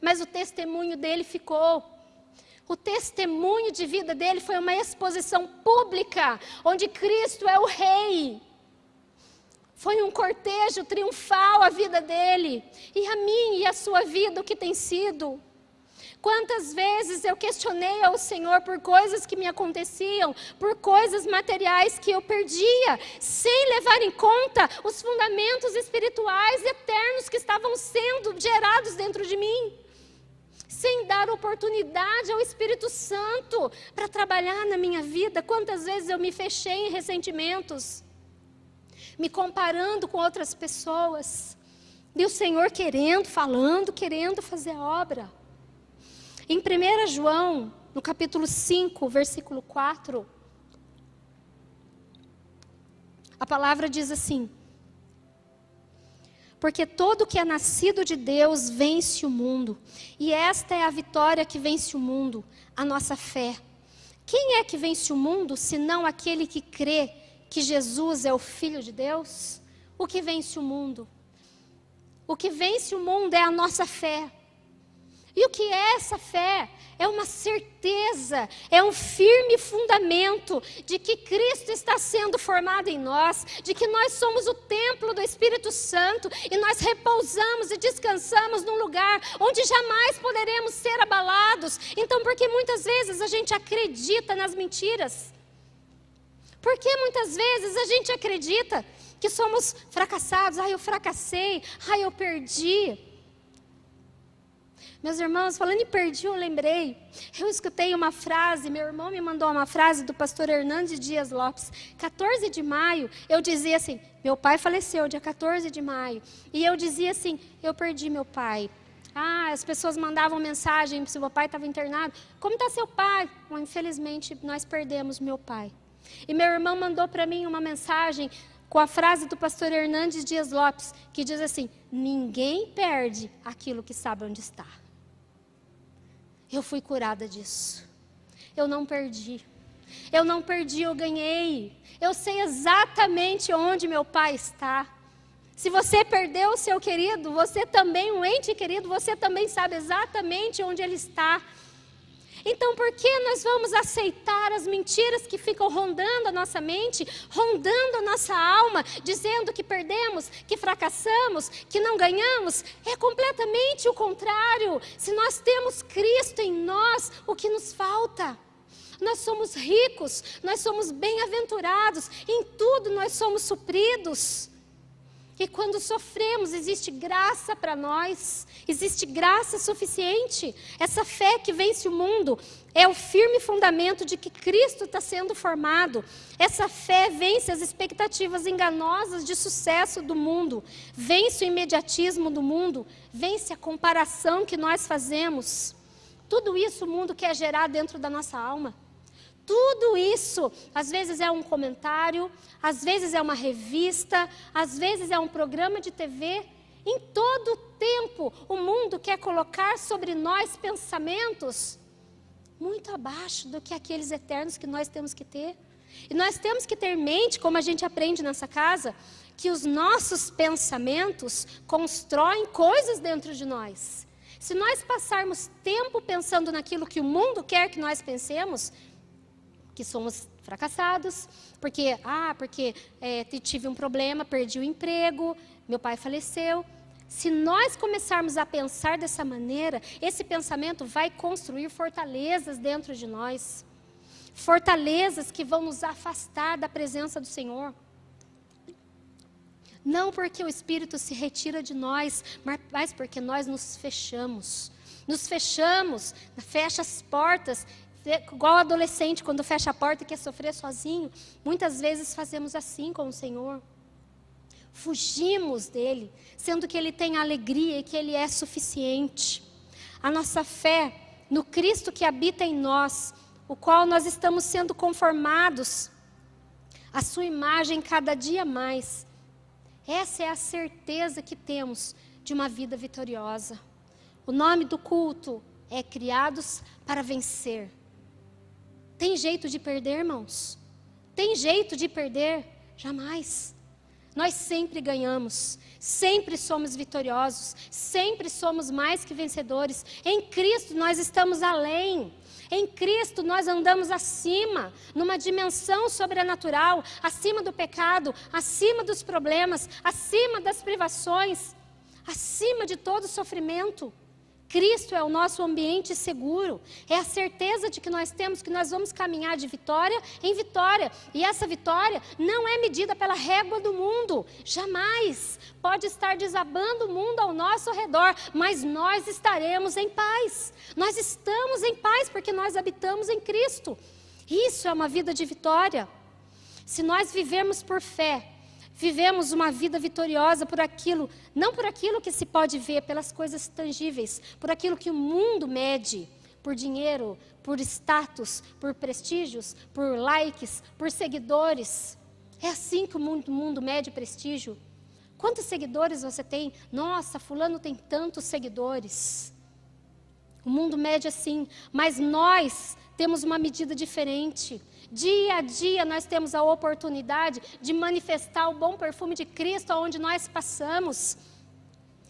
mas o testemunho dele ficou. O testemunho de vida dele foi uma exposição pública, onde Cristo é o rei. Foi um cortejo triunfal a vida dele. E a minha e a sua vida, o que tem sido? Quantas vezes eu questionei ao Senhor por coisas que me aconteciam, por coisas materiais que eu perdia, sem levar em conta os fundamentos espirituais eternos que estavam sendo gerados dentro de mim. Sem dar oportunidade ao Espírito Santo para trabalhar na minha vida. Quantas vezes eu me fechei em ressentimentos, me comparando com outras pessoas, e o Senhor querendo fazer a obra. Em 1 João, no capítulo 5, versículo 4, a palavra diz assim: porque todo que é nascido de Deus vence o mundo. E esta é a vitória que vence o mundo, a nossa fé. Quem é que vence o mundo, senão aquele que crê que Jesus é o Filho de Deus? o que vence o mundo. O que vence o mundo é a nossa fé. E o que é essa fé? É uma certeza, é um firme fundamento de que Cristo está sendo formado em nós, de que nós somos o templo do Espírito Santo e nós repousamos e descansamos num lugar onde jamais poderemos ser abalados. Então, porque muitas vezes a gente acredita nas mentiras? Porque muitas vezes a gente acredita que somos fracassados? Eu fracassei, eu perdi. Meus irmãos, falando em perdi, eu lembrei. Eu escutei uma frase, meu irmão me mandou uma frase do pastor Hernandes Dias Lopes. 14 de maio, eu dizia assim, meu pai faleceu dia 14 de maio. E eu dizia assim, eu perdi meu pai. As pessoas mandavam mensagem se meu pai estava internado. Como está seu pai? Infelizmente, nós perdemos meu pai. E meu irmão mandou para mim uma mensagem com a frase do pastor Hernandes Dias Lopes, que diz assim, ninguém perde aquilo que sabe onde está. Eu fui curada disso. Eu não perdi. Eu não perdi, eu ganhei. Eu sei exatamente onde meu pai está. Se você perdeu o seu querido, você também, um ente querido, você também sabe exatamente onde ele está. Então, por que nós vamos aceitar as mentiras que ficam rondando a nossa mente, rondando a nossa alma, dizendo que perdemos, que fracassamos, que não ganhamos? É completamente o contrário. Se nós temos Cristo em nós, o que nos falta? Nós somos ricos, nós somos bem-aventurados, em tudo nós somos supridos. E quando sofremos, existe graça para nós, existe graça suficiente. Essa fé que vence o mundo é o firme fundamento de que Cristo está sendo formado. Essa fé vence as expectativas enganosas de sucesso do mundo, vence o imediatismo do mundo, vence a comparação que nós fazemos. Tudo isso o mundo quer gerar dentro da nossa alma. Tudo isso, às vezes é um comentário, às vezes é uma revista, às vezes é um programa de TV. Em todo tempo, o mundo quer colocar sobre nós pensamentos muito abaixo do que aqueles eternos que nós temos que ter. E nós temos que ter em mente, como a gente aprende nessa casa, que os nossos pensamentos constroem coisas dentro de nós. Se nós passarmos tempo pensando naquilo que o mundo quer que nós pensemos, que somos fracassados, porque tive um problema, perdi o emprego, meu pai faleceu. Se nós começarmos a pensar dessa maneira, esse pensamento vai construir fortalezas dentro de nós. Fortalezas que vão nos afastar da presença do Senhor. Não porque o Espírito se retira de nós, mas porque nós nos fechamos. Nos fechamos, fecha as portas. Igual adolescente, quando fecha a porta e quer sofrer sozinho, muitas vezes fazemos assim com o Senhor. Fugimos dele, sendo que ele tem alegria e que ele é suficiente. A nossa fé no Cristo que habita em nós, o qual nós estamos sendo conformados à sua imagem cada dia mais. Essa é a certeza que temos de uma vida vitoriosa. O nome do culto é Criados para Vencer. Tem jeito de perder, irmãos? Tem jeito de perder? Jamais. Nós sempre ganhamos, sempre somos vitoriosos, sempre somos mais que vencedores. Em Cristo nós estamos além. Em Cristo nós andamos acima, numa dimensão sobrenatural, acima do pecado, acima dos problemas, acima das privações, acima de todo sofrimento. Cristo é o nosso ambiente seguro, é a certeza de que nós temos que nós vamos caminhar de vitória em vitória. E essa vitória não é medida pela régua do mundo, jamais. Pode estar desabando o mundo ao nosso redor, mas nós estaremos em paz. Nós estamos em paz porque nós habitamos em Cristo. Isso é uma vida de vitória. Se nós vivermos por fé, vivemos uma vida vitoriosa por aquilo, não por aquilo que se pode ver, pelas coisas tangíveis, por aquilo que o mundo mede, por dinheiro, por status, por prestígios, por likes, por seguidores. É assim que o mundo mede prestígio. Quantos seguidores você tem? Nossa, fulano tem tantos seguidores. O mundo mede assim, mas nós temos uma medida diferente. Dia a dia nós temos a oportunidade de manifestar o bom perfume de Cristo aonde nós passamos.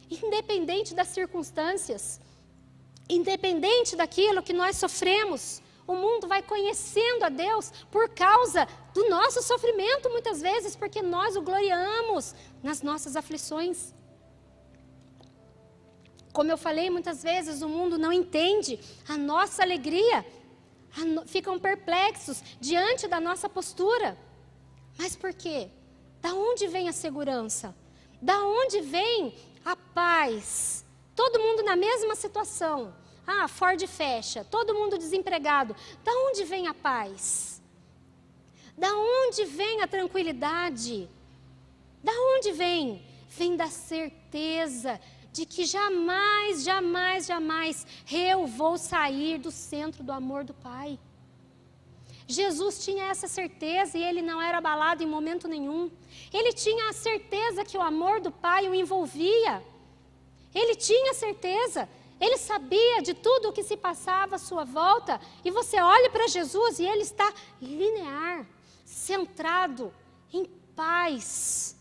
Independente das circunstâncias, independente daquilo que nós sofremos, o mundo vai conhecendo a Deus por causa do nosso sofrimento, muitas vezes, porque nós o gloriamos nas nossas aflições. Como eu falei, muitas vezes o mundo não entende a nossa alegria, ficam perplexos diante da nossa postura. Mas por quê? Da onde vem a segurança? Da onde vem a paz? Todo mundo na mesma situação. Ford fecha, todo mundo desempregado. Da onde vem a paz? Da onde vem a tranquilidade? Da onde vem? Vem da certeza de que jamais, jamais, jamais eu vou sair do centro do amor do Pai. Jesus tinha essa certeza e ele não era abalado em momento nenhum. Ele tinha a certeza que o amor do Pai o envolvia. Ele tinha certeza. Ele sabia de tudo o que se passava à sua volta. E você olha para Jesus e ele está linear, centrado, em paz.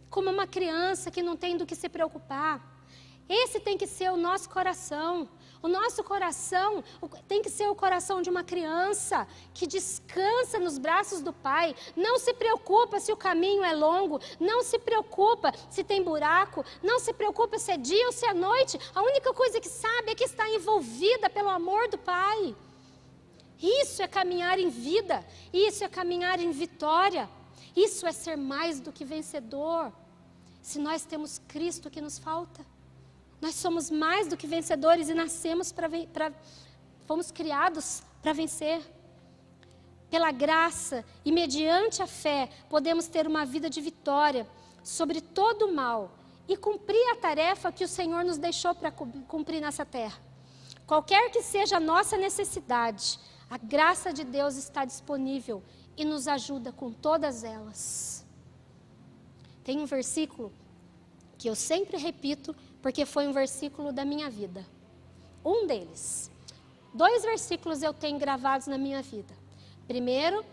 Como uma criança que não tem do que se preocupar. Esse tem que ser o nosso coração. O nosso coração tem que ser o coração de uma criança que descansa nos braços do Pai. Não se preocupa se o caminho é longo. Não se preocupa se tem buraco. Não se preocupa se é dia ou se é noite. A única coisa que sabe é que está envolvida pelo amor do Pai. Isso é caminhar em vida. Isso é caminhar em vitória. Isso é ser mais do que vencedor. Se nós temos Cristo, o que nos falta? Nós somos mais do que vencedores e nascemos fomos criados para vencer. Pela graça e mediante a fé, podemos ter uma vida de vitória sobre todo o mal e cumprir a tarefa que o Senhor nos deixou para cumprir nessa terra. Qualquer que seja a nossa necessidade, a graça de Deus está disponível e nos ajuda com todas elas. Tem um versículo que eu sempre repito, porque foi um versículo da minha vida. Um deles. 2 versículos eu tenho gravados na minha vida. Primeiro,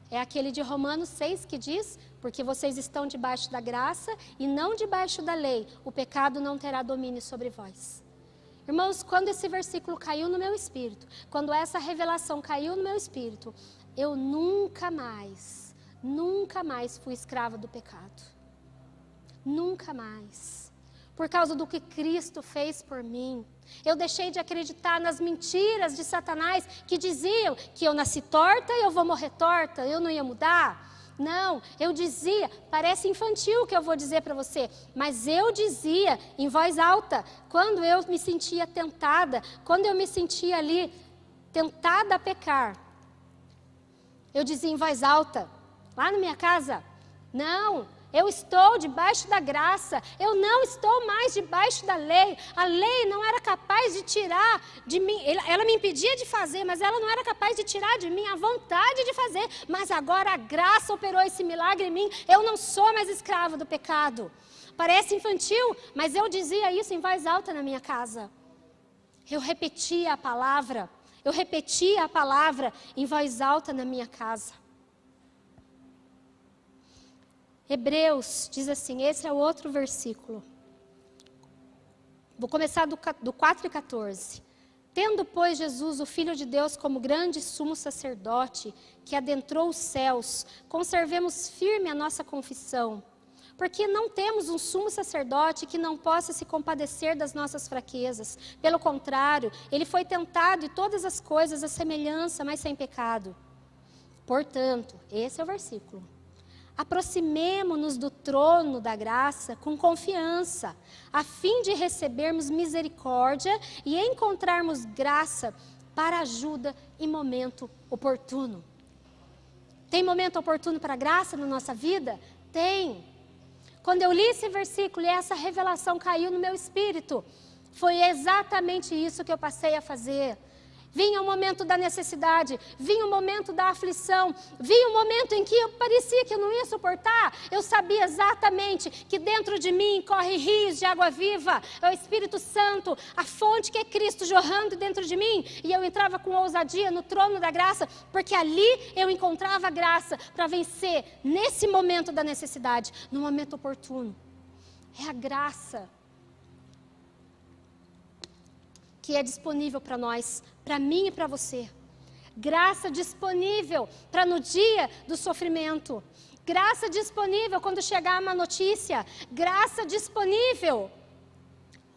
é aquele de Romanos 6, que diz: porque vocês estão debaixo da graça e não debaixo da lei, o pecado não terá domínio sobre vós. Irmãos, quando esse versículo caiu no meu espírito, quando essa revelação caiu no meu espírito, eu nunca mais fui escrava do pecado. Nunca mais. Por causa do que Cristo fez por mim. Eu deixei de acreditar nas mentiras de Satanás que diziam que eu nasci torta e eu vou morrer torta, eu não ia mudar. Não, eu dizia, parece infantil o que eu vou dizer para você, mas eu dizia em voz alta, quando eu me sentia tentada, quando eu me sentia ali tentada a pecar. Eu dizia em voz alta, lá na minha casa, não, eu estou debaixo da graça, eu não estou mais debaixo da lei. A lei não era capaz de tirar de mim, ela me impedia de fazer, mas ela não era capaz de tirar de mim a vontade de fazer. Mas agora a graça operou esse milagre em mim, eu não sou mais escrava do pecado. Parece infantil, mas eu dizia isso em voz alta na minha casa. Eu repetia a palavra em voz alta na minha casa. Hebreus diz assim, esse é o outro versículo. Vou começar do 4:14. Tendo, pois, Jesus, o Filho de Deus, como grande sumo sacerdote, que adentrou os céus, conservemos firme a nossa confissão. Porque não temos um sumo sacerdote que não possa se compadecer das nossas fraquezas. Pelo contrário, ele foi tentado em todas as coisas à semelhança, mas sem pecado. Portanto, esse é o versículo. Aproximemo-nos do trono da graça com confiança, a fim de recebermos misericórdia e encontrarmos graça para ajuda em momento oportuno. Tem momento oportuno para graça na nossa vida? Tem. Quando eu li esse versículo e essa revelação caiu no meu espírito, foi exatamente isso que eu passei a fazer. Vinha o momento da necessidade, vinha o momento da aflição, vinha o momento em que eu parecia que eu não ia suportar. Eu sabia exatamente que dentro de mim corre rios de água viva. É o Espírito Santo, a fonte que é Cristo jorrando dentro de mim. E eu entrava com ousadia no trono da graça, porque ali eu encontrava graça para vencer nesse momento da necessidade, no momento oportuno. É a graça que é disponível para nós, para mim e para você. Graça disponível para no dia do sofrimento. Graça disponível quando chegar uma notícia. Graça disponível.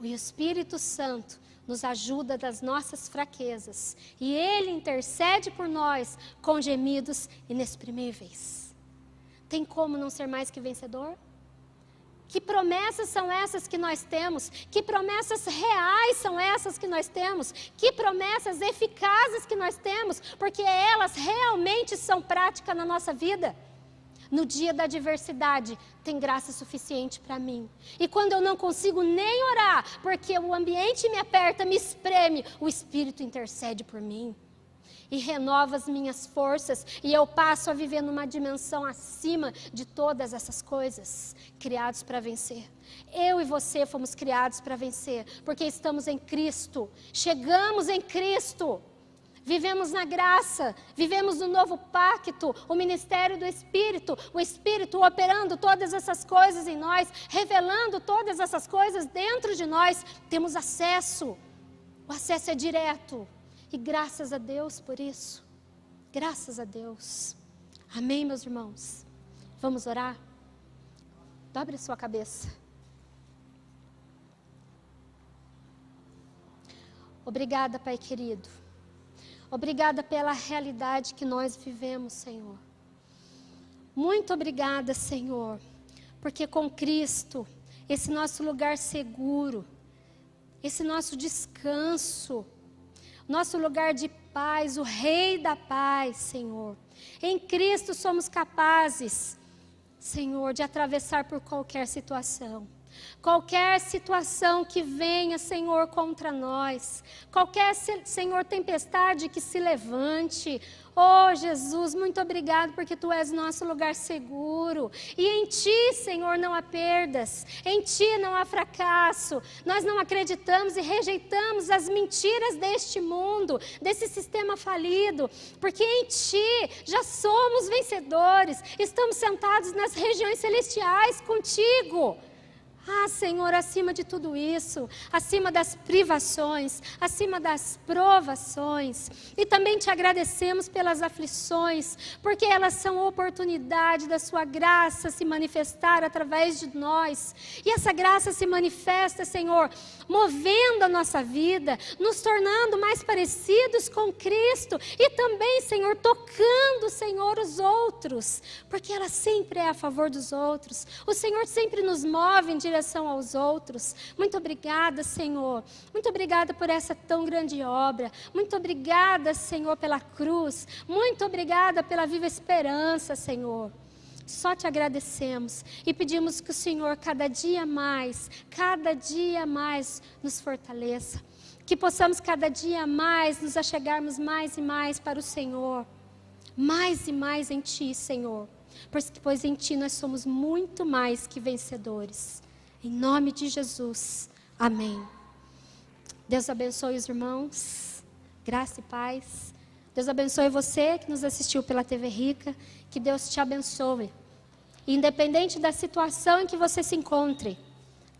O Espírito Santo nos ajuda das nossas fraquezas. E Ele intercede por nós com gemidos inexprimíveis. Tem como não ser mais que vencedor? Que promessas são essas que nós temos? Que promessas reais são essas que nós temos? Que promessas eficazes que nós temos? Porque elas realmente são práticas na nossa vida. No dia da adversidade, tem graça suficiente para mim. E quando eu não consigo nem orar, porque o ambiente me aperta, me espreme, o Espírito intercede por mim. E renova as minhas forças, e eu passo a viver numa dimensão acima de todas essas coisas, criados para vencer. Eu e você fomos criados para vencer, porque estamos em Cristo, chegamos em Cristo, vivemos na graça, vivemos no novo pacto, o ministério do Espírito, o Espírito operando todas essas coisas em nós, revelando todas essas coisas dentro de nós, temos acesso, o acesso é direto. E graças a Deus por isso. Graças a Deus. Amém, meus irmãos? Vamos orar? Dobre a sua cabeça. Obrigada, Pai querido. Obrigada pela realidade que nós vivemos, Senhor. Muito obrigada, Senhor. Porque com Cristo, esse nosso lugar seguro, esse nosso descanso, nosso lugar de paz, o Rei da paz, Senhor. Em Cristo somos capazes, Senhor, de atravessar por qualquer situação. Qualquer situação que venha, Senhor, contra nós. Qualquer, Senhor, tempestade que se levante. Oh, Jesus, muito obrigado porque Tu és nosso lugar seguro. E em Ti, Senhor, não há perdas. Em Ti não há fracasso. Nós não acreditamos e rejeitamos as mentiras deste mundo, desse sistema falido. Porque em Ti já somos vencedores. Estamos sentados nas regiões celestiais contigo. Ah, Senhor, acima de tudo isso, acima das privações, acima das provações, e também Te agradecemos pelas aflições, porque elas são oportunidade da Sua graça se manifestar através de nós, e essa graça se manifesta, Senhor, movendo a nossa vida, nos tornando mais parecidos com Cristo, e também, Senhor, tocando, Senhor, os outros, porque ela sempre é a favor dos outros, o Senhor sempre nos move em direção aos outros. Muito obrigada, Senhor. Muito obrigada por essa tão grande obra. Muito obrigada, Senhor, pela cruz. Muito obrigada pela viva esperança, Senhor. Só Te agradecemos e pedimos que o Senhor cada dia mais nos fortaleça. Que possamos cada dia mais nos achegarmos mais e mais para o Senhor. Mais e mais em Ti, Senhor. Pois em Ti nós somos muito mais que vencedores. Em nome de Jesus. Amém. Deus abençoe os irmãos. Graça e paz. Deus abençoe você que nos assistiu pela TV Rica. Que Deus te abençoe. Independente da situação em que você se encontre,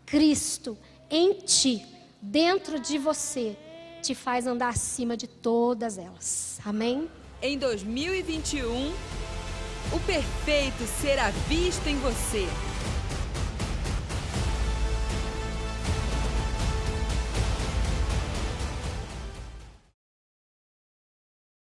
Cristo em ti, dentro de você, te faz andar acima de todas elas. Amém? Em 2021, o perfeito será visto em você.